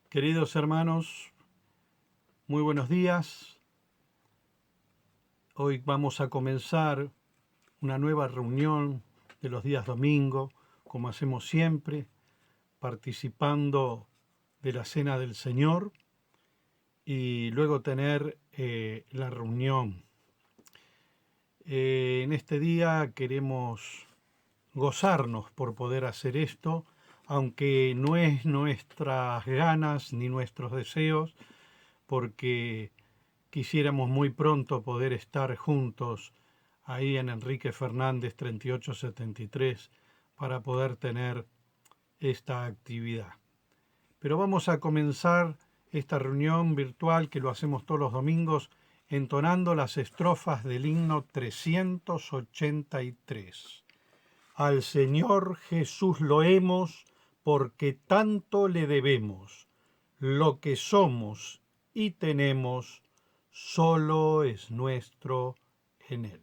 Queridos hermanos, muy buenos días. Hoy vamos a comenzar una nueva reunión de los días domingo, como hacemos siempre, participando de la Cena del Señor y luego tener la reunión. En este día queremos gozarnos por poder hacer esto, aunque no es nuestras ganas ni nuestros deseos, porque quisiéramos muy pronto poder estar juntos ahí en Enrique Fernández 3873 para poder tener esta actividad. Pero vamos a comenzar esta reunión virtual que lo hacemos todos los domingos entonando las estrofas del himno 383. Al Señor Jesús loemos porque tanto le debemos. Lo que somos y tenemos solo es nuestro en Él.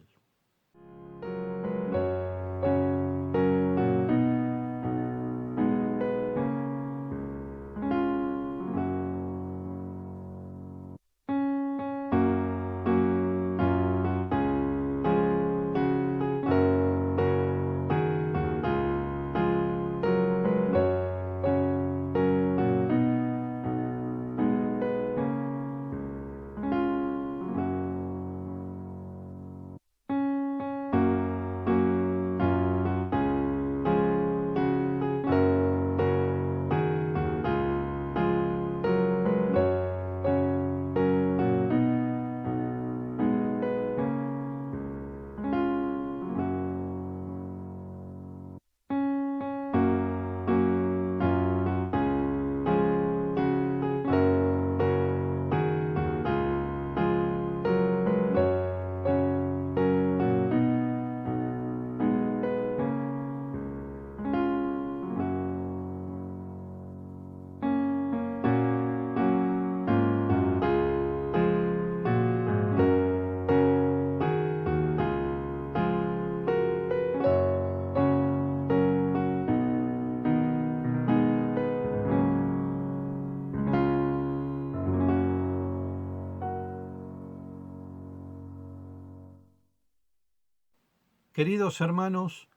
Queridos hermanos,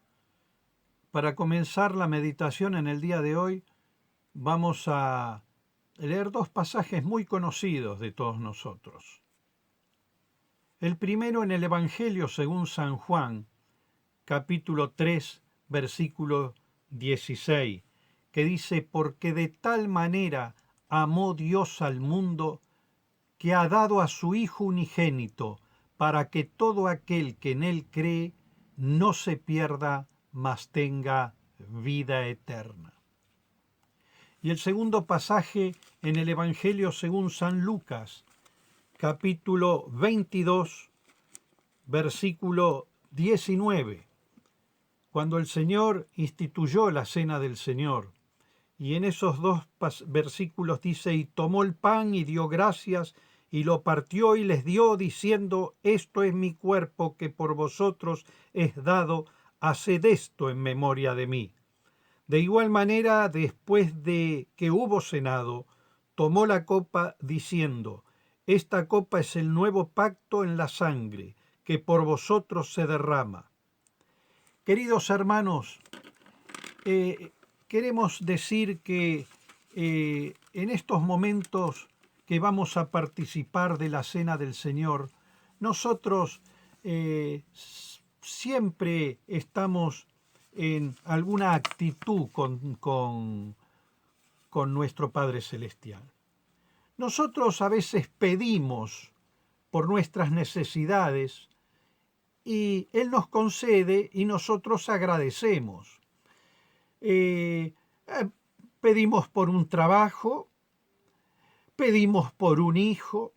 para comenzar la meditación en el día de hoy, vamos a leer dos pasajes muy conocidos de todos nosotros. El primero en el Evangelio según San Juan, capítulo 3, versículo 16, que dice, porque de tal manera amó Dios al mundo, que ha dado a su Hijo unigénito, para que todo aquel que en Él cree no se pierda, mas tenga vida eterna. Y el segundo pasaje en el Evangelio según San Lucas, capítulo 22, versículo 19, cuando el Señor instituyó la Cena del Señor. Y en esos dos versículos dice, y tomó el pan y dio gracias, y lo partió y les dio, diciendo, esto es mi cuerpo que por vosotros es dado, haced esto en memoria de mí. De igual manera, después de que hubo cenado, tomó la copa, diciendo, esta copa es el nuevo pacto en la sangre, que por vosotros se derrama. Queridos hermanos, queremos decir que en estos momentos que vamos a participar de la Cena del Señor, nosotros siempre estamos en alguna actitud con nuestro Padre Celestial. Nosotros a veces pedimos por nuestras necesidades y Él nos concede y nosotros agradecemos. Pedimos por un trabajo, pedimos por un hijo,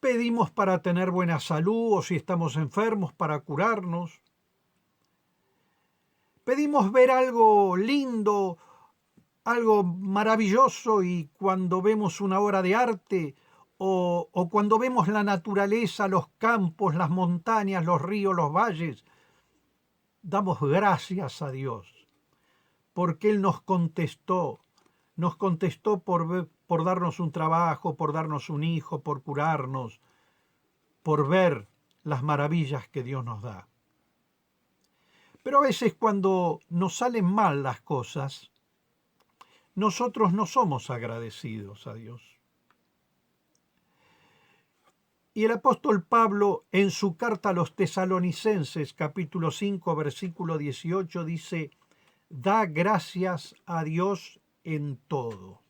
pedimos para tener buena salud o si estamos enfermos para curarnos. Pedimos ver algo lindo, algo maravilloso y cuando vemos una obra de arte o cuando vemos la naturaleza, los campos, las montañas, los ríos, los valles, damos gracias a Dios porque Él nos contestó nos contestó por darnos un trabajo, por darnos un hijo, por curarnos, por ver las maravillas que Dios nos da. Pero a veces cuando nos salen mal las cosas, nosotros no somos agradecidos a Dios. Y el apóstol Pablo, en su carta a los Tesalonicenses, capítulo 5, versículo 18, dice: da gracias a Dios en todo.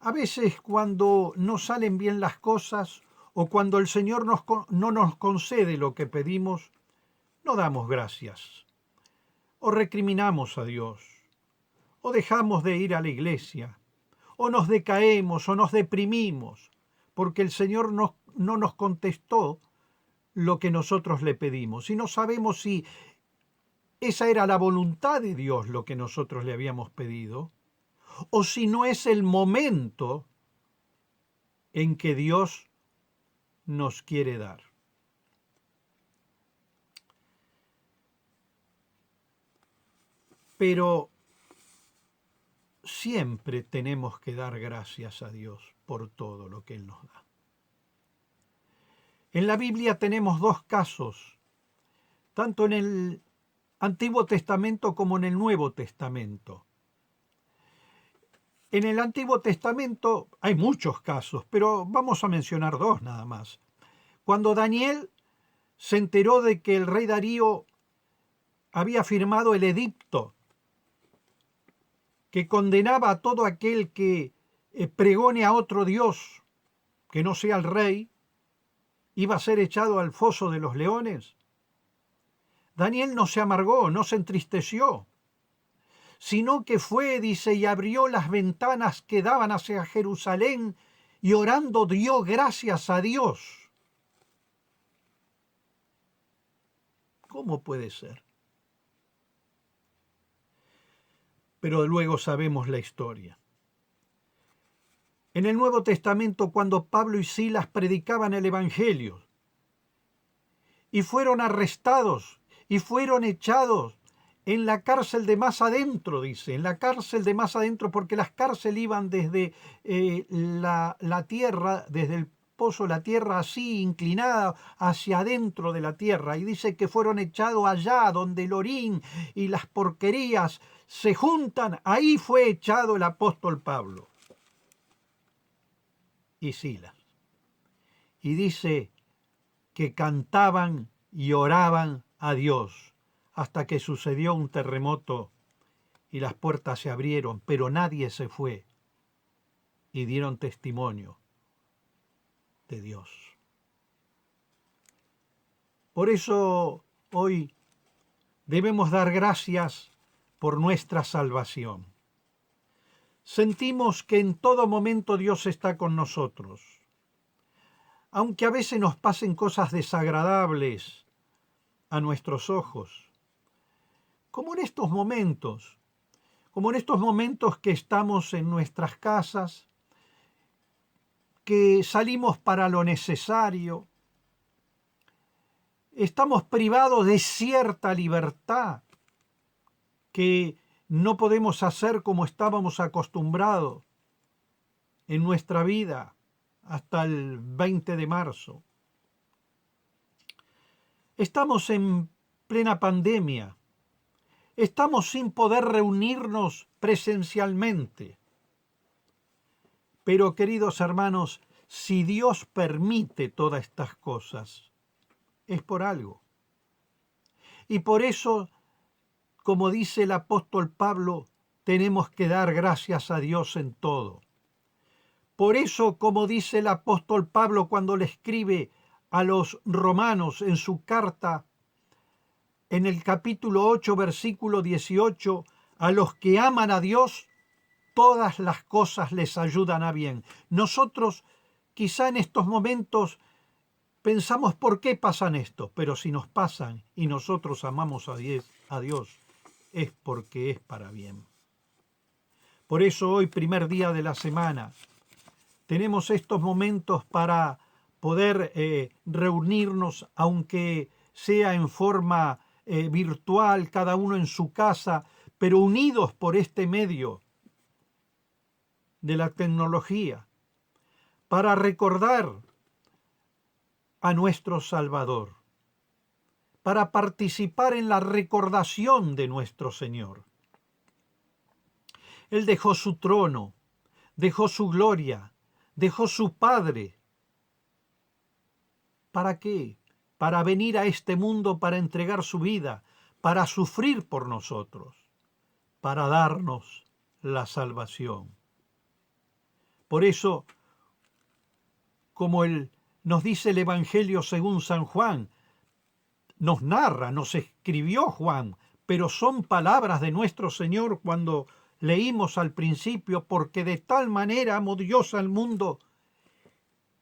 A veces cuando no salen bien las cosas o cuando el Señor no nos concede lo que pedimos, no damos gracias, o recriminamos a Dios, o dejamos de ir a la iglesia, o nos decaemos o nos deprimimos, porque el Señor no nos contestó lo que nosotros le pedimos. Y no sabemos si esa era la voluntad de Dios lo que nosotros le habíamos pedido, o si no es el momento en que Dios nos quiere dar. Pero siempre tenemos que dar gracias a Dios por todo lo que Él nos da. En la Biblia tenemos dos casos, tanto en el Antiguo Testamento como en el Nuevo Testamento. En el Antiguo Testamento hay muchos casos, pero vamos a mencionar dos nada más. Cuando Daniel se enteró de que el rey Darío había firmado el edicto que condenaba a todo aquel que pregone a otro Dios que no sea el rey, iba a ser echado al foso de los leones. Daniel no se amargó, no se entristeció, sino que fue, dice, y abrió las ventanas que daban hacia Jerusalén y orando dio gracias a Dios. ¿Cómo puede ser? Pero luego sabemos la historia. En el Nuevo Testamento, cuando Pablo y Silas predicaban el Evangelio y fueron arrestados y fueron echados en la cárcel de más adentro, dice, en la cárcel de más adentro, porque las cárceles iban desde la tierra, desde el pozo, la tierra así inclinada hacia adentro de la tierra, y dice que fueron echados allá donde el orín y las porquerías se juntan. Ahí fue echado el apóstol Pablo y Silas. Y dice que cantaban y oraban a Dios hasta que sucedió un terremoto y las puertas se abrieron, pero nadie se fue y dieron testimonio de Dios. Por eso hoy debemos dar gracias por nuestra salvación. Sentimos que en todo momento Dios está con nosotros. Aunque a veces nos pasen cosas desagradables a nuestros ojos, como en estos momentos que estamos en nuestras casas, que salimos para lo necesario, estamos privados de cierta libertad que no podemos hacer como estábamos acostumbrados en nuestra vida hasta el 20 de marzo. Estamos en plena pandemia. Estamos sin poder reunirnos presencialmente. Pero, queridos hermanos, si Dios permite todas estas cosas, es por algo. Y por eso, como dice el apóstol Pablo, tenemos que dar gracias a Dios en todo. Por eso, como dice el apóstol Pablo cuando le escribe a los romanos en su carta, en el capítulo 8, versículo 18, a los que aman a Dios, todas las cosas les ayudan a bien. Nosotros quizá en estos momentos pensamos por qué pasan esto, pero si nos pasan y nosotros amamos a Dios, es porque es para bien. Por eso hoy, primer día de la semana, tenemos estos momentos para poder reunirnos, aunque sea en forma virtual, cada uno en su casa, pero unidos por este medio de la tecnología, para recordar a nuestro Salvador, para participar en la recordación de nuestro Señor. Él dejó su trono, dejó su gloria, dejó su Padre. ¿Para qué? Para venir a este mundo, para entregar su vida, para sufrir por nosotros, para darnos la salvación. Por eso, como nos dice el Evangelio según San Juan, nos narra, nos escribió Juan, pero son palabras de nuestro Señor cuando leímos al principio, porque de tal manera amó Dios al mundo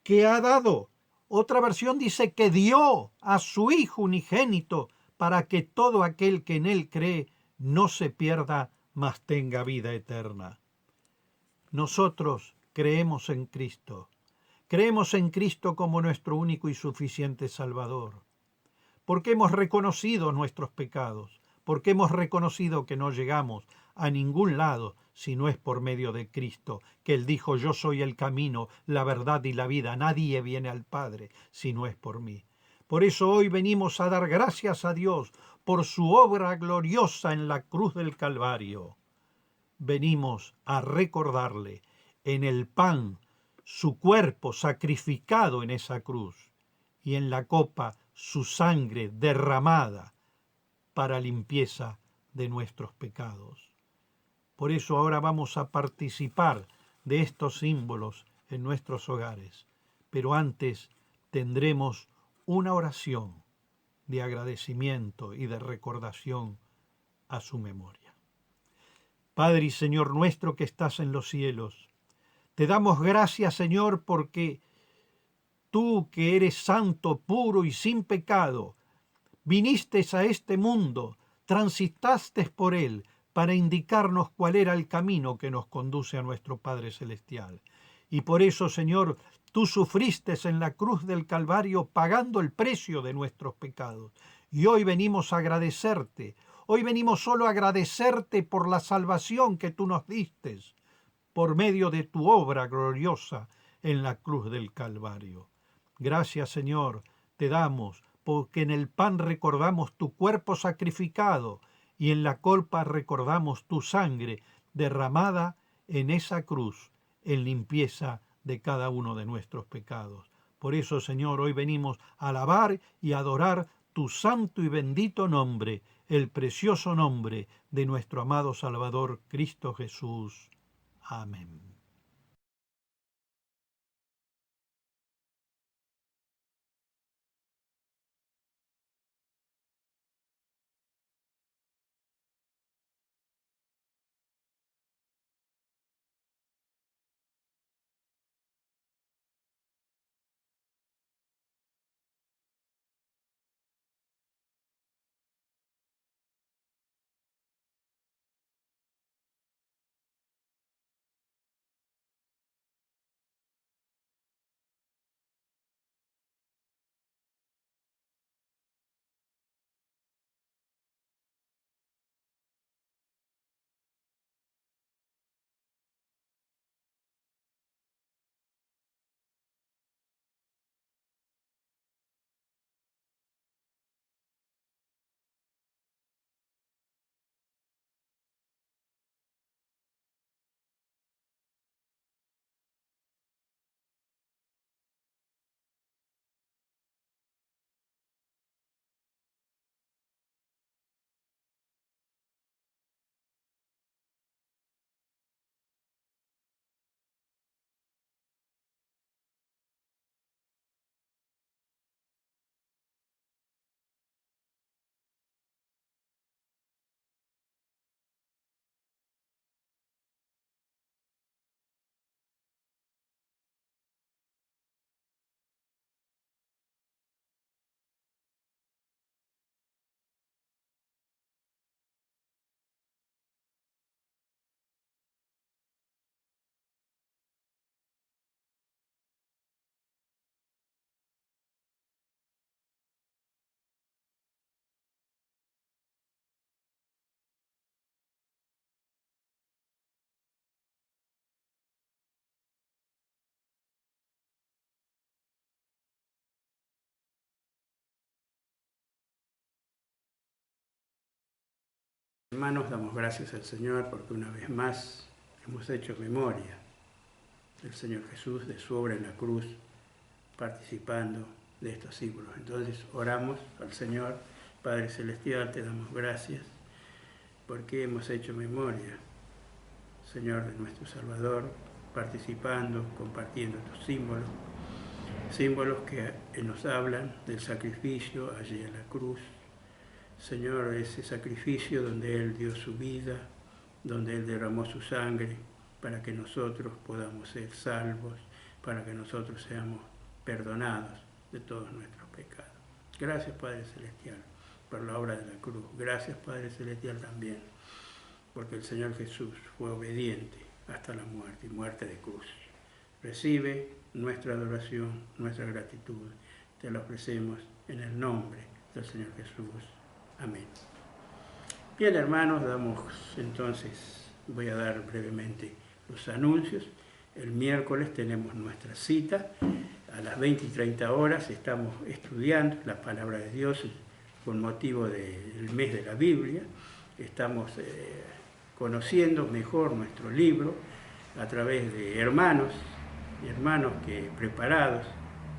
que ha dado. Otra versión dice que dio a su Hijo unigénito para que todo aquel que en Él cree no se pierda, mas tenga vida eterna. Nosotros creemos en Cristo. Creemos en Cristo como nuestro único y suficiente Salvador. Porque hemos reconocido nuestros pecados, porque hemos reconocido que no llegamos a ningún lado si no es por medio de Cristo, que Él dijo, yo soy el camino, la verdad y la vida, nadie viene al Padre si no es por mí. Por eso hoy venimos a dar gracias a Dios por su obra gloriosa en la cruz del Calvario. Venimos a recordarle en el pan su cuerpo sacrificado en esa cruz y en la copa su sangre derramada para limpieza de nuestros pecados. Por eso ahora vamos a participar de estos símbolos en nuestros hogares, pero antes tendremos una oración de agradecimiento y de recordación a su memoria. Padre y Señor nuestro que estás en los cielos, te damos gracias, Señor, porque tú que eres santo, puro y sin pecado, viniste a este mundo, transitaste por él para indicarnos cuál era el camino que nos conduce a nuestro Padre Celestial. Y por eso, Señor, tú sufriste en la cruz del Calvario pagando el precio de nuestros pecados. Y hoy venimos a agradecerte. Hoy venimos solo a agradecerte por la salvación que tú nos diste por medio de tu obra gloriosa en la cruz del Calvario. Gracias, Señor, te damos, porque en el pan recordamos tu cuerpo sacrificado y en la copa recordamos tu sangre derramada en esa cruz en limpieza de cada uno de nuestros pecados. Por eso, Señor, hoy venimos a alabar y adorar tu santo y bendito nombre, el precioso nombre de nuestro amado Salvador Cristo Jesús. Amén. Hermanos, damos gracias al Señor porque una vez más hemos hecho memoria del Señor Jesús, de su obra en la cruz, participando de estos símbolos. Entonces oramos al Señor. Padre Celestial, te damos gracias porque hemos hecho memoria, Señor, de nuestro Salvador, participando, compartiendo estos símbolos, símbolos que nos hablan del sacrificio allí en la cruz. Señor, ese sacrificio donde Él dio su vida, donde Él derramó su sangre para que nosotros podamos ser salvos, para que nosotros seamos perdonados de todos nuestros pecados. Gracias, Padre Celestial, por la obra de la cruz. Gracias, Padre Celestial, también, porque el Señor Jesús fue obediente hasta la muerte, y muerte de cruz. Recibe nuestra adoración, nuestra gratitud. Te la ofrecemos en el nombre del Señor Jesús. Amén. Bien, hermanos, voy a dar brevemente los anuncios. El miércoles tenemos nuestra cita. A las 20 y 30 horas estamos estudiando la palabra de Dios con motivo del mes de la Biblia. Estamos conociendo mejor nuestro libro a través de hermanos que preparados,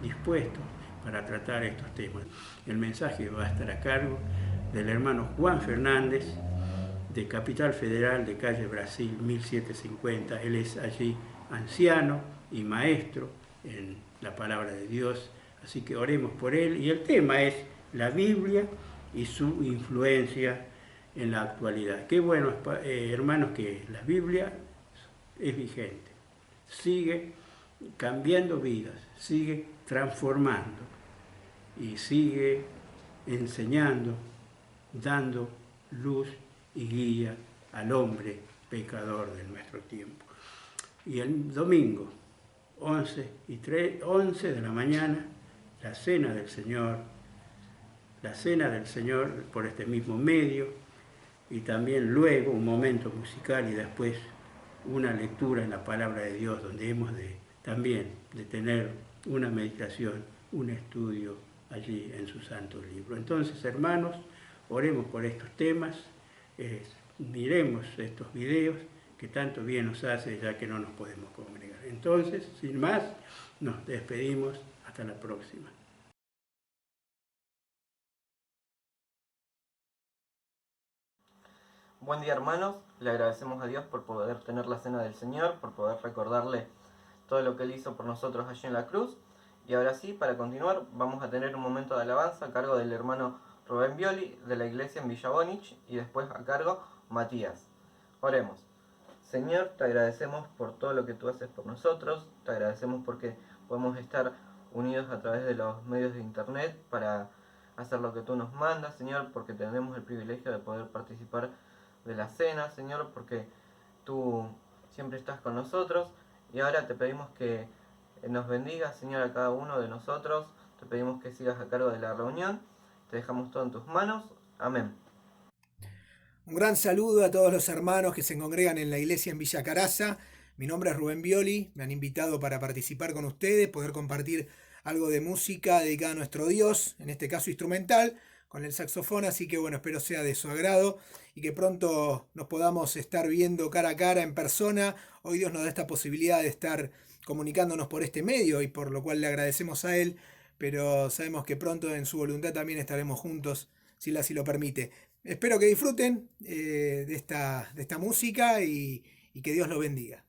dispuestos para tratar estos temas. El mensaje va a estar a cargo del hermano Juan Fernández, de Capital Federal, de calle Brasil 1750. Él es allí anciano y maestro en la palabra de Dios, así que oremos por él. Y el tema es la Biblia y su influencia en la actualidad. Qué bueno, hermanos, que la Biblia es vigente, sigue cambiando vidas, sigue transformando y sigue enseñando, dando luz y guía al hombre pecador de nuestro tiempo. Y el domingo, 11 de la mañana, la cena del Señor por este mismo medio, y también luego un momento musical y después una lectura en la palabra de Dios, donde hemos también de tener una meditación, un estudio allí en su santo libro. Entonces, hermanos, oremos por estos temas, miremos estos videos que tanto bien nos hace, ya que no nos podemos congregar. Entonces, sin más, nos despedimos. Hasta la próxima. Buen día, hermanos. Le agradecemos a Dios por poder tener la cena del Señor, por poder recordarle todo lo que Él hizo por nosotros allí en la cruz. Y ahora sí, para continuar, vamos a tener un momento de alabanza a cargo del hermano Rubén Violi de la iglesia en Villa Bonich, y después a cargo Matías. Oremos. Señor, te agradecemos por todo lo que tú haces por nosotros. Te agradecemos porque podemos estar unidos a través de los medios de internet para hacer lo que tú nos mandas, Señor, porque tenemos el privilegio de poder participar de la cena, Señor, porque tú siempre estás con nosotros. Y ahora te pedimos que nos bendigas, Señor, a cada uno de nosotros. Te pedimos que sigas a cargo de la reunión. Te dejamos todo en tus manos. Amén. Un gran saludo a todos los hermanos que se congregan en la iglesia en Villa Caraza. Mi nombre es Rubén Violi. Me han invitado para participar con ustedes, poder compartir algo de música dedicada a nuestro Dios, en este caso instrumental, con el saxofón. Así que bueno, espero sea de su agrado y que pronto nos podamos estar viendo cara a cara en persona. Hoy Dios nos da esta posibilidad de estar comunicándonos por este medio, y por lo cual le agradecemos a Él, pero sabemos que pronto en su voluntad también estaremos juntos, si Él así lo permite. Espero que disfruten de esta música y que Dios los bendiga.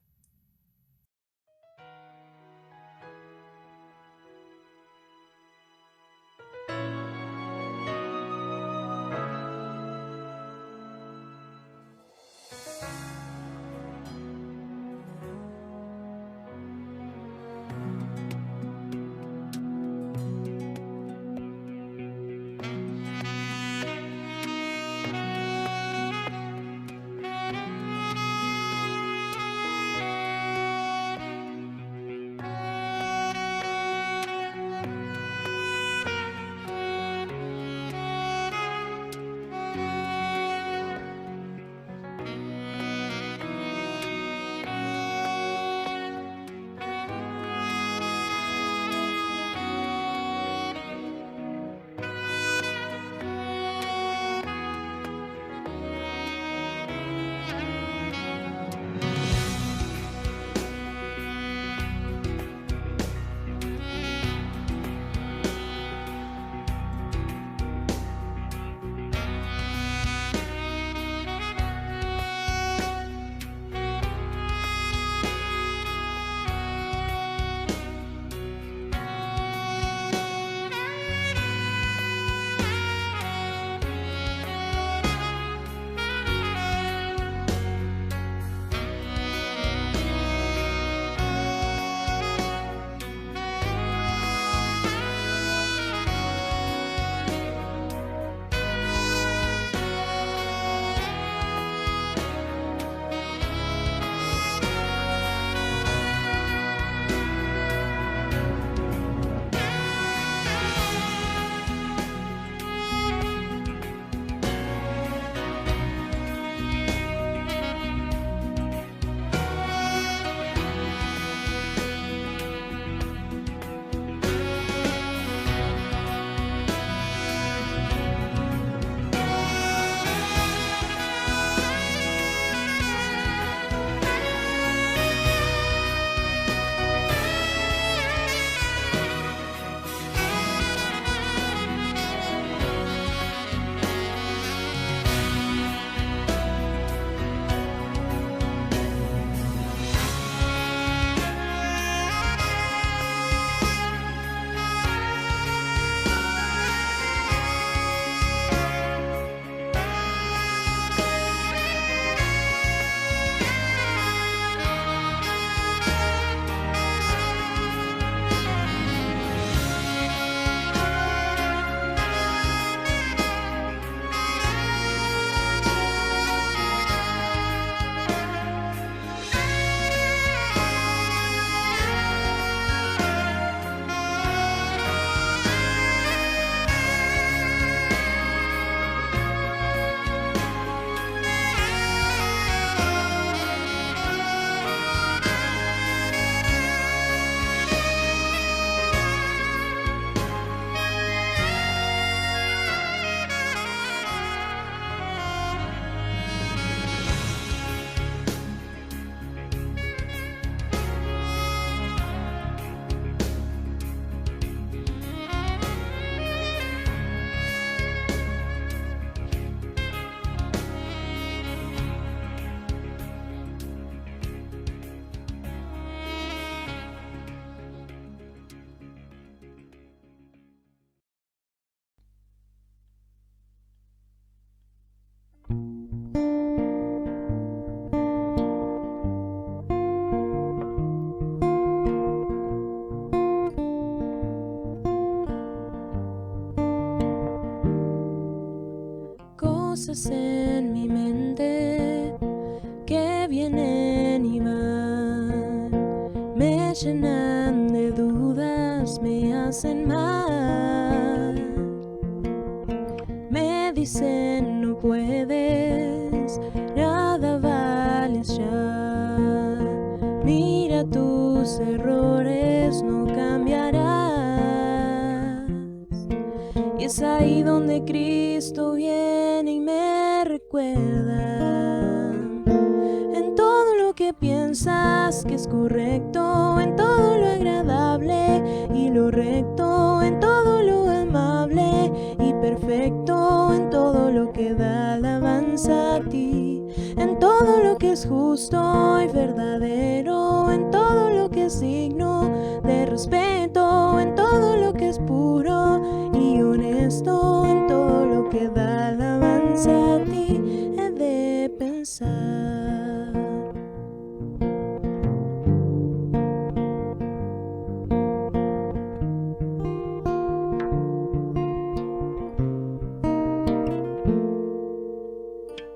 Cosas en mi mente que vienen y van, me llenan de dudas, me hacen mal. Me dicen no puedes, nada vales ya. Mira tus errores, no cambiarás. Y es ahí donde Cristo viene y me recuerda. En todo lo que piensas que es correcto, en todo lo agradable y lo recto, en todo lo amable y perfecto, en todo lo que da alabanza a ti, en todo lo que es justo y verdadero, en todo lo que es digno de respeto, en todo lo que es puro y honesto, en todo lo que da alabanza a ti, he de pensar.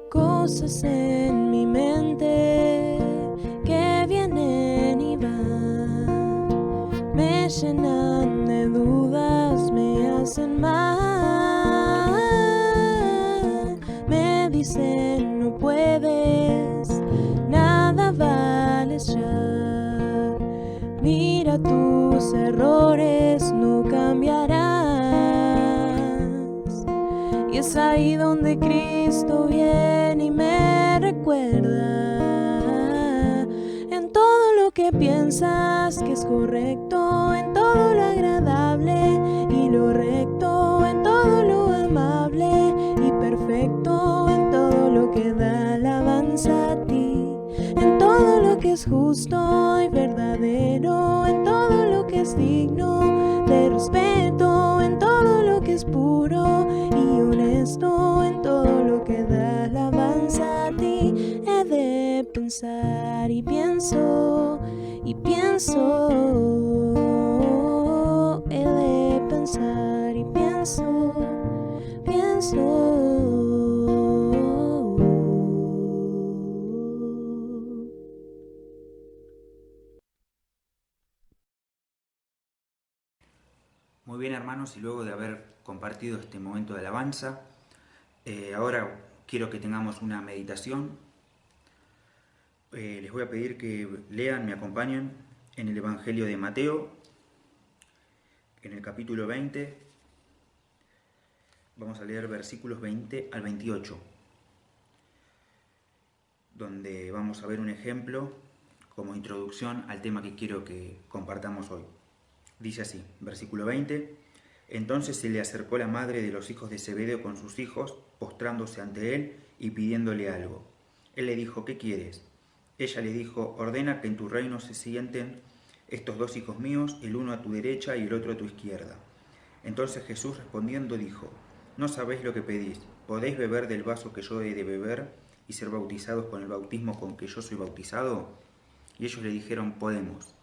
Cosas en mi mente que vienen y van, me llenan de dudas, me hacen mal. Me dicen no puedes, nada vales ya. Mira tus errores, no cambiarás. Y es ahí donde Cristo viene y me recuerda. En todo lo que piensas que es correcto, en todo lo agradable y lo recto, en todo lo amable y perfecto, en todo lo que da alabanza a ti, en todo lo que es justo y verdadero, en todo lo que es digno de respeto, en todo lo que es puro y honesto, en todo lo que da alabanza a ti, he de pensar y pienso, he de pensar y pienso. Muy bien, hermanos, y luego de haber compartido este momento de alabanza, ahora quiero que tengamos una meditación. Les voy a pedir que lean, me acompañen en el Evangelio de Mateo, en el capítulo 20. Vamos a leer versículos 20 al 28, donde vamos a ver un ejemplo como introducción al tema que quiero que compartamos hoy. Dice así, versículo 20: Entonces se le acercó la madre de los hijos de Zebedeo con sus hijos, postrándose ante él y pidiéndole algo. Él le dijo, ¿qué quieres? Ella le dijo, ordena que en tu reino se sienten estos dos hijos míos, el uno a tu derecha y el otro a tu izquierda. Entonces Jesús respondiendo dijo, no sabéis lo que pedís, ¿podéis beber del vaso que yo he de beber y ser bautizados con el bautismo con que yo soy bautizado? Y ellos le dijeron, podemos.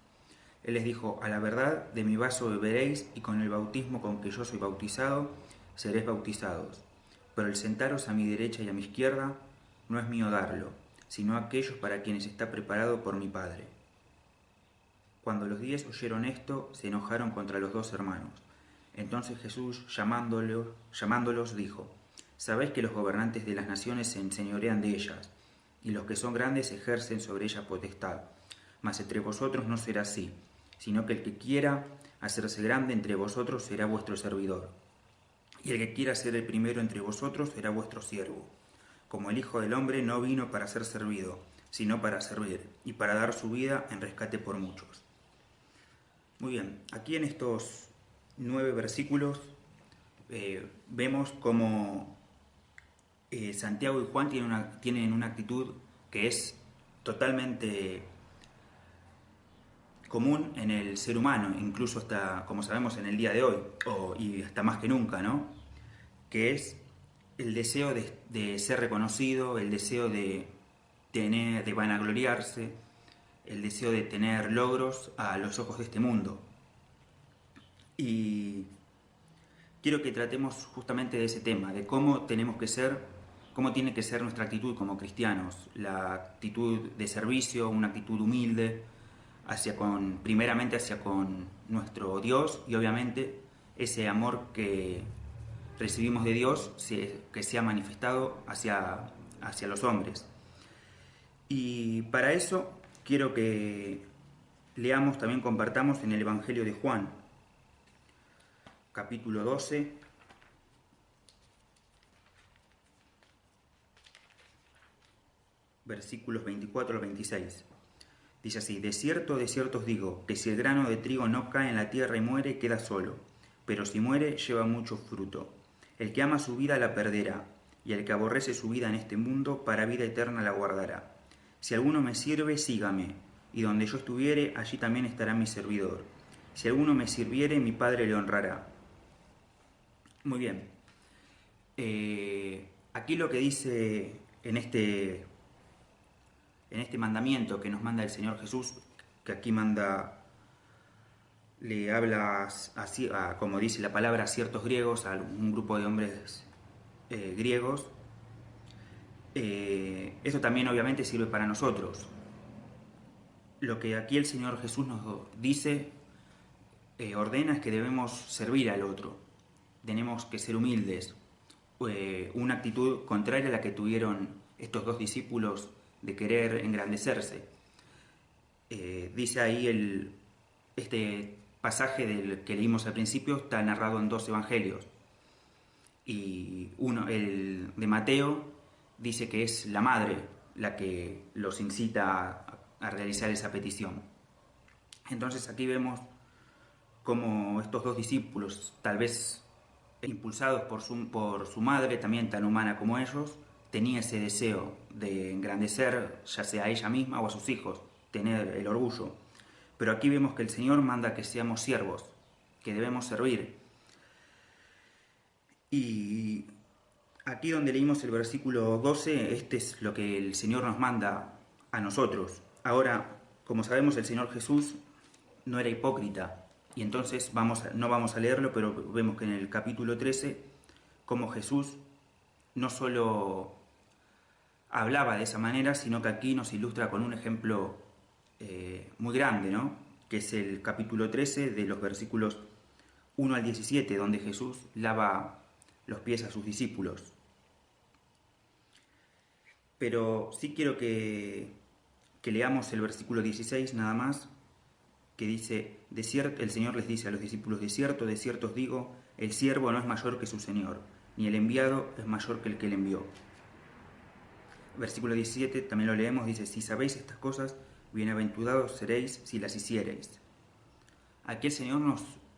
Él les dijo, a la verdad, de mi vaso beberéis, y con el bautismo con que yo soy bautizado, seréis bautizados. Pero el sentaros a mi derecha y a mi izquierda, no es mío darlo, sino aquellos para quienes está preparado por mi Padre. Cuando los 10 oyeron esto, se enojaron contra los dos hermanos. Entonces Jesús, llamándolos, dijo, sabéis que los gobernantes de las naciones se enseñorean de ellas, y los que son grandes ejercen sobre ellas potestad. Mas entre vosotros no será así, sino que el que quiera hacerse grande entre vosotros será vuestro servidor, y el que quiera ser el primero entre vosotros será vuestro siervo. Como el Hijo del Hombre no vino para ser servido, sino para servir, y para dar su vida en rescate por muchos. Muy bien, aquí en estos 9 versículos vemos cómo Santiago y Juan tienen una actitud que es totalmente común en el ser humano, incluso hasta, como sabemos, en el día de hoy, y hasta más que nunca, ¿no? Que es el deseo de ser reconocido, el deseo de vanagloriarse, el deseo de tener logros a los ojos de este mundo. Y quiero que tratemos justamente de ese tema, de cómo cómo tiene que ser nuestra actitud como cristianos, la actitud de servicio, una actitud humilde, primeramente hacia con nuestro Dios, y obviamente ese amor que recibimos de Dios que sea manifestado hacia los hombres. Y para eso quiero que leamos, también compartamos en el Evangelio de Juan, capítulo 12, versículos 24 al 26. Dice así: de cierto os digo, que si el grano de trigo no cae en la tierra y muere, queda solo, pero si muere, lleva mucho fruto. El que ama su vida la perderá, y el que aborrece su vida en este mundo, para vida eterna la guardará. Si alguno me sirve, sígame, y donde yo estuviere, allí también estará mi servidor. Si alguno me sirviere, mi Padre le honrará. Muy bien. Aquí lo que dice en este mandamiento que nos manda el Señor Jesús, que aquí le habla, como dice la palabra, a ciertos griegos, a un grupo de hombres griegos. Eso también obviamente sirve para nosotros. Lo que aquí el Señor Jesús nos dice, ordena, es que debemos servir al otro. Tenemos que ser humildes. Una actitud contraria a la que tuvieron estos dos discípulos de querer engrandecerse. Dice ahí este pasaje del que leímos al principio, está narrado en 2 evangelios. Y el de Mateo, dice que es la madre la que los incita a realizar esa petición. Entonces aquí vemos cómo estos dos discípulos, tal vez impulsados por su madre, también tan humana como ellos, tenía ese deseo de engrandecer, ya sea a ella misma o a sus hijos, tener el orgullo. Pero aquí vemos que el Señor manda que seamos siervos, que debemos servir. Y aquí donde leímos el versículo 12, este es lo que el Señor nos manda a nosotros. Ahora, como sabemos, el Señor Jesús no era hipócrita, y entonces no vamos a leerlo, pero vemos que en el capítulo 13, como Jesús no solo hablaba de esa manera, sino que aquí nos ilustra con un ejemplo muy grande, ¿no? Que es el capítulo 13 de los versículos 1 al 17, donde Jesús lava los pies a sus discípulos. Pero sí quiero que leamos el versículo 16 nada más, que dice: el Señor les dice a los discípulos, de cierto os digo, el siervo no es mayor que su Señor, ni el enviado es mayor que el que le envió. Versículo 17, también lo leemos, dice: si sabéis estas cosas, bienaventurados seréis si las hiciereis. Aquí el Señor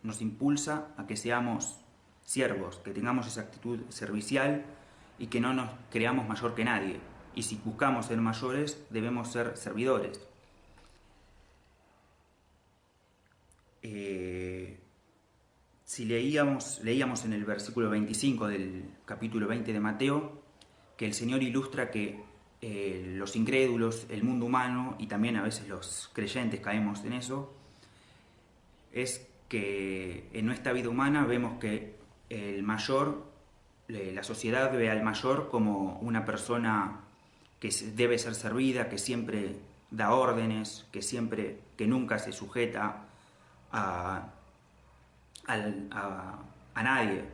nos impulsa a que seamos siervos, que tengamos esa actitud servicial y que no nos creamos mayor que nadie. Y si buscamos ser mayores, debemos ser servidores. Si leíamos en el versículo 25 del capítulo 20 de Mateo, que el Señor ilustra que los incrédulos, el mundo humano y también a veces los creyentes caemos en eso, es que en nuestra vida humana vemos que el mayor, la sociedad ve al mayor como una persona que debe ser servida, que siempre da órdenes, que nunca se sujeta a nadie.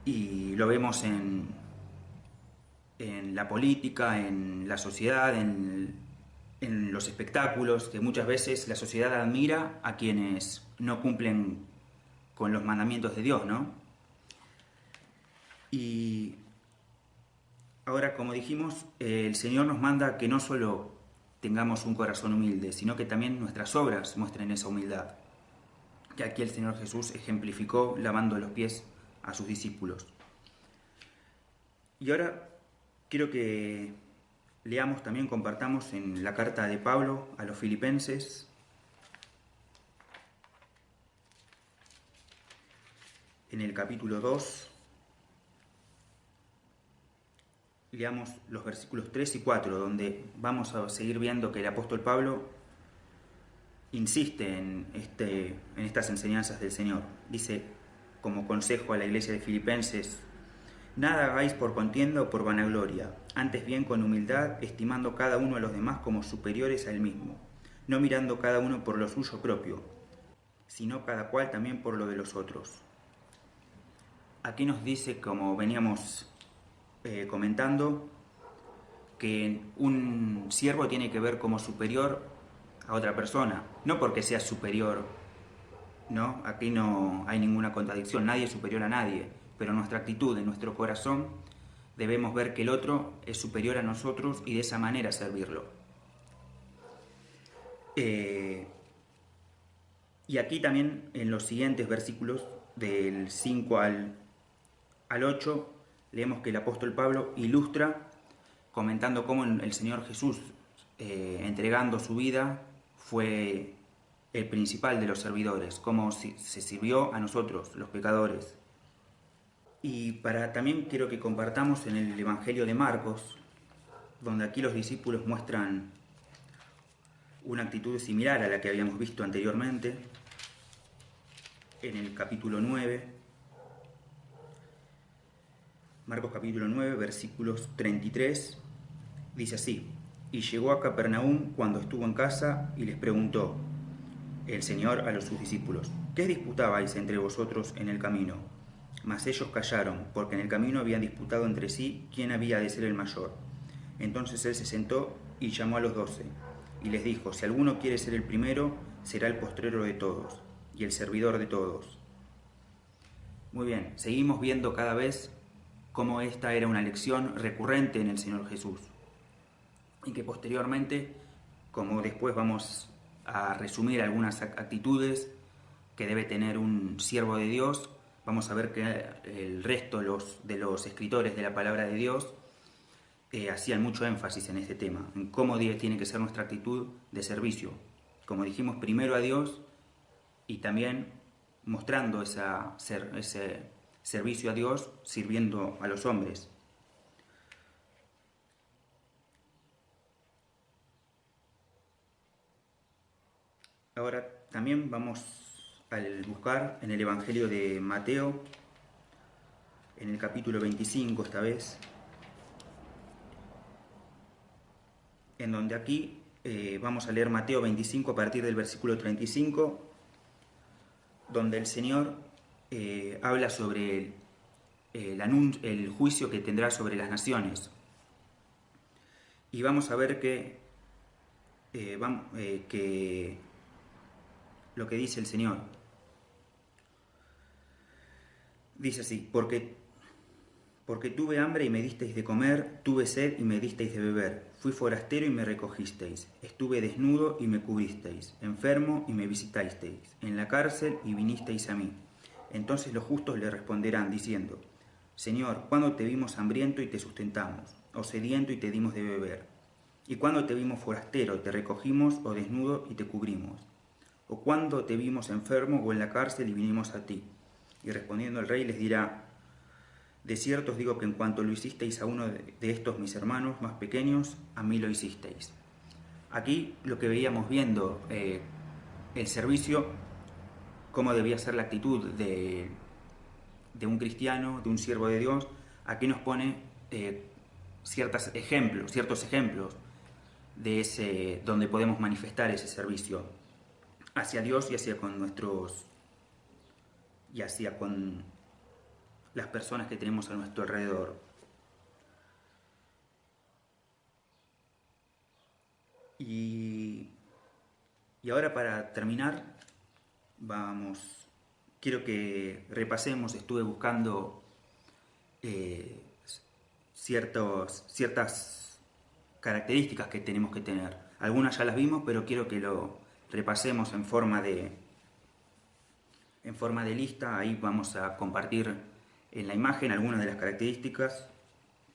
Y lo vemos en la política, en la sociedad, en los espectáculos, que muchas veces la sociedad admira a quienes no cumplen con los mandamientos de Dios, ¿no? Y ahora, como dijimos, el Señor nos manda que no solo tengamos un corazón humilde, sino que también nuestras obras muestren esa humildad, que aquí el Señor Jesús ejemplificó lavando los pies a sus discípulos. Y ahora quiero que leamos, también compartamos en la carta de Pablo a los Filipenses, en el capítulo 2, leamos los versículos 3 y 4, donde vamos a seguir viendo que el apóstol Pablo insiste en estas enseñanzas del Señor. Dice, como consejo a la iglesia de Filipenses, Nada hagáis por contienda o por vanagloria, antes bien con humildad, estimando cada uno a los demás como superiores a él mismo, no mirando cada uno por lo suyo propio, sino cada cual también por lo de los otros. Aquí nos dice, como veníamos comentando, que un siervo tiene que ver como superior a otra persona, no porque sea superior, ¿no? Aquí no hay ninguna contradicción, nadie es superior a nadie, pero nuestra actitud, en nuestro corazón, debemos ver que el otro es superior a nosotros y de esa manera servirlo. Y aquí también en los siguientes versículos, del 5 al 8, leemos que el apóstol Pablo ilustra comentando cómo el Señor Jesús, entregando su vida, fue el principal de los servidores, cómo se sirvió a nosotros, los pecadores. Y también quiero que compartamos en el Evangelio de Marcos, donde aquí los discípulos muestran una actitud similar a la que habíamos visto anteriormente, en el capítulo 9, Marcos capítulo 9, versículos 33, dice así: y llegó a Capernaum cuando estuvo en casa y les preguntó el Señor a sus discípulos: ¿qué disputabais entre vosotros en el camino? Mas ellos callaron, porque en el camino habían disputado entre sí quién había de ser el mayor. Entonces él se sentó y llamó a los 12, y les dijo: si alguno quiere ser el primero, será el postrero de todos, y el servidor de todos. Muy bien, seguimos viendo cada vez cómo esta era una lección recurrente en el Señor Jesús, y que posteriormente, como después vamos a resumir algunas actitudes que debe tener un siervo de Dios, vamos a ver que el resto de los escritores de la palabra de Dios hacían mucho énfasis en este tema, en cómo tiene que ser nuestra actitud de servicio. Como dijimos, primero a Dios y también mostrando ese servicio a Dios, sirviendo a los hombres. Ahora también vamos a buscar en el Evangelio de Mateo, en el capítulo 25 esta vez, en donde aquí vamos a leer Mateo 25 a partir del versículo 35, donde el Señor habla sobre el juicio que tendrá sobre las naciones. Y vamos a ver que lo que dice el Señor. Dice así: porque tuve hambre y me disteis de comer, tuve sed y me disteis de beber, fui forastero y me recogisteis, estuve desnudo y me cubristeis, enfermo y me visitasteis, en la cárcel y vinisteis a mí. Entonces los justos le responderán diciendo: Señor, ¿cuándo te vimos hambriento y te sustentamos, o sediento y te dimos de beber? ¿Y cuándo te vimos forastero y te recogimos, o desnudo y te cubrimos? ¿O cuándo te vimos enfermo o en la cárcel y vinimos a ti? Y respondiendo el rey les dirá: de cierto os digo que en cuanto lo hicisteis a uno de estos mis hermanos más pequeños, a mí lo hicisteis. Aquí lo que veíamos viendo, el servicio, cómo debía ser la actitud de un cristiano, de un siervo de Dios. Aquí nos pone ciertos ejemplos de donde podemos manifestar ese servicio hacia Dios y hacia con las personas que tenemos a nuestro alrededor. Y ahora, para terminar, quiero que repasemos. Estuve buscando ciertas características que tenemos que tener. Algunas ya las vimos, pero quiero que lo repasemos en forma de lista. Ahí vamos a compartir en la imagen algunas de las características.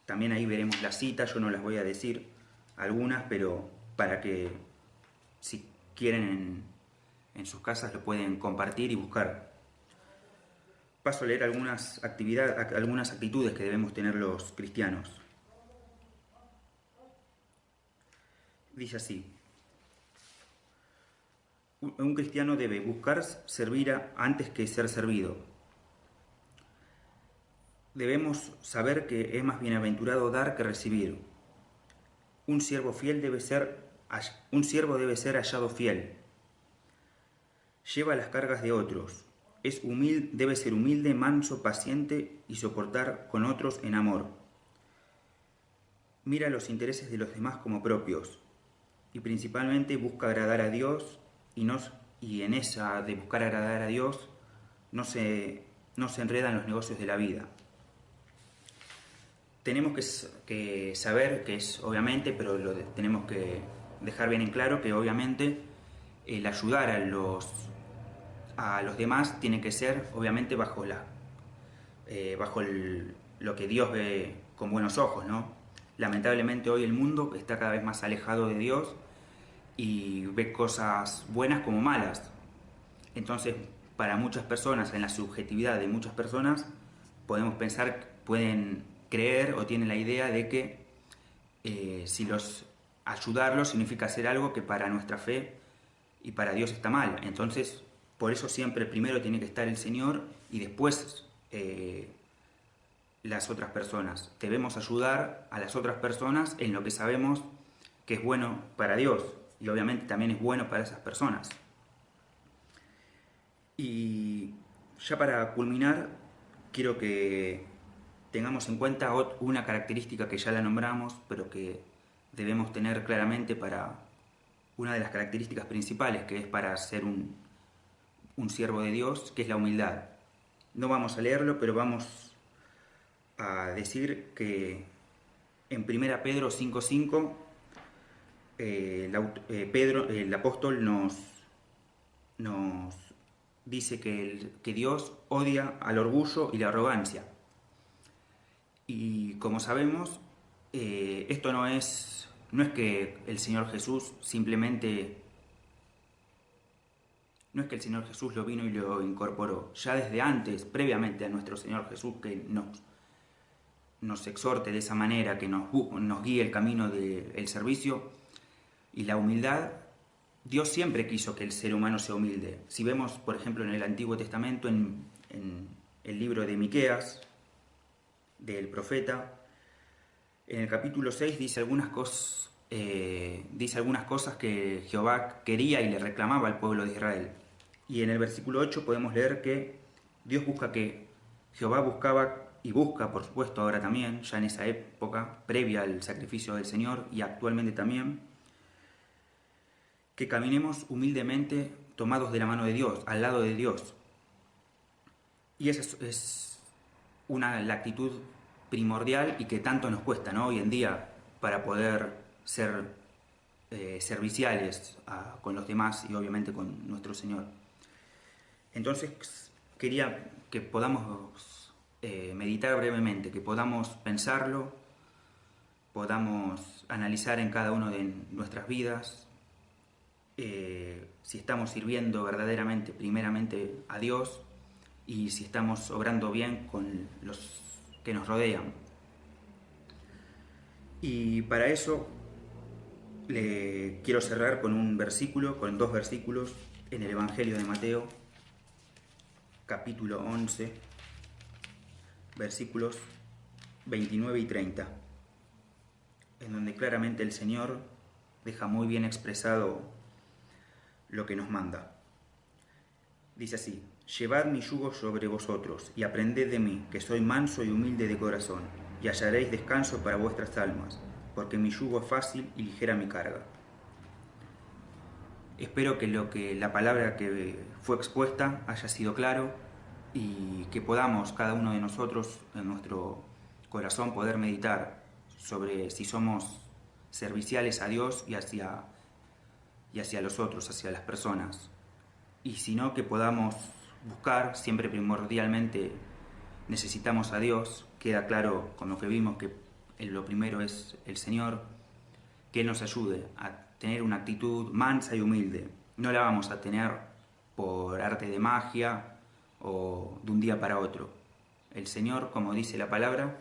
También ahí veremos las citas. Yo no las voy a decir algunas, pero para que, si quieren, en sus casas lo pueden compartir y buscar. Paso a leer algunas actitudes que debemos tener los cristianos. Dice así: un cristiano debe buscar servir antes que ser servido. debemos saber que es más bienaventurado dar que recibir. Un siervo debe ser hallado fiel. Lleva las cargas de otros. Debe ser humilde, manso, paciente y soportar con otros en amor. Mira los intereses de los demás como propios y principalmente busca agradar a Dios y en esa de buscar agradar a Dios no se enreda en los negocios de la vida. Tenemos que saber que es obviamente, pero tenemos que dejar bien en claro que obviamente el ayudar a los demás tiene que ser obviamente bajo lo que Dios ve con buenos ojos, ¿no? Lamentablemente hoy el mundo está cada vez más alejado de Dios y ve cosas buenas como malas. Entonces, para muchas personas, en la subjetividad de muchas personas, pueden creer o tienen la idea de que ayudarlos significa hacer algo que para nuestra fe y para Dios está mal. Entonces, por eso siempre primero tiene que estar el Señor y después las otras personas. Debemos ayudar a las otras personas en lo que sabemos que es bueno para Dios y obviamente también es bueno para esas personas. Y ya para culminar, quiero que tengamos en cuenta una característica que ya la nombramos, pero que debemos tener claramente para una de las características principales, que es para ser un siervo de Dios, que es la humildad. No vamos a leerlo, pero vamos a decir que en 1 Pedro 5:5 el apóstol nos dice que Dios odia al orgullo y la arrogancia. Y como sabemos, esto no es que el Señor Jesús simplemente... No es que el Señor Jesús lo vino y lo incorporó. Ya desde antes, previamente a nuestro Señor Jesús, que nos exhorte de esa manera, que nos guíe el camino del servicio y la humildad, Dios siempre quiso que el ser humano sea humilde. Si vemos, por ejemplo, en el Antiguo Testamento, en el libro de Miqueas, del profeta, en el capítulo 6 dice algunas cosas que Jehová quería y le reclamaba al pueblo de Israel. Y en el versículo 8 podemos leer que Jehová buscaba y busca, por supuesto, ahora también, ya en esa época, previa al sacrificio del Señor y actualmente también, que caminemos humildemente tomados de la mano de Dios, al lado de Dios. Y esa es la actitud primordial y que tanto nos cuesta, ¿no? Hoy en día para poder ser serviciales con los demás y obviamente con nuestro Señor. Entonces quería que podamos meditar brevemente, que podamos pensarlo, podamos analizar en cada uno de nuestras vidas si estamos sirviendo verdaderamente, primeramente a Dios, y si estamos obrando bien con los que nos rodean. Y para eso quiero cerrar con dos versículos en el Evangelio de Mateo, capítulo 11, versículos 29 y 30, en donde claramente el Señor deja muy bien expresado lo que nos manda. Dice así: llevad mi yugo sobre vosotros y aprended de mí, que soy manso y humilde de corazón, y hallaréis descanso para vuestras almas, porque mi yugo es fácil y ligera mi carga. Espero que la palabra que fue expuesta haya sido claro y que podamos cada uno de nosotros en nuestro corazón poder meditar sobre si somos serviciales a Dios y hacia los otros, hacia las personas. Y si no, que podamos buscar, siempre primordialmente necesitamos a Dios. Queda claro con lo que vimos que lo primero es el Señor, que Él nos ayude a tener una actitud mansa y humilde. No la vamos a tener por arte de magia o de un día para otro. El Señor, como dice la palabra,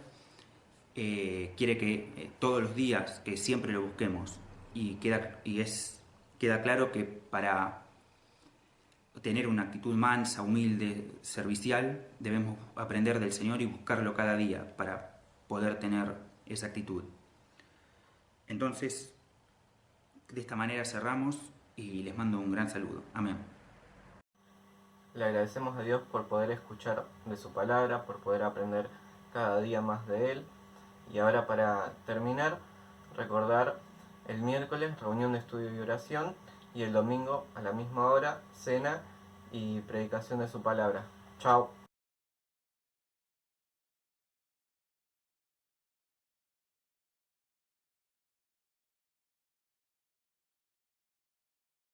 quiere que todos los días, que siempre lo busquemos. Y queda claro que tener una actitud mansa, humilde, servicial, debemos aprender del Señor y buscarlo cada día para poder tener esa actitud. Entonces, de esta manera cerramos y les mando un gran saludo. Amén. Le agradecemos a Dios por poder escuchar de su palabra, por poder aprender cada día más de Él. Y ahora, para terminar, recordar el miércoles reunión de estudio y oración, y el domingo a la misma hora cena y predicación de su palabra. Chao.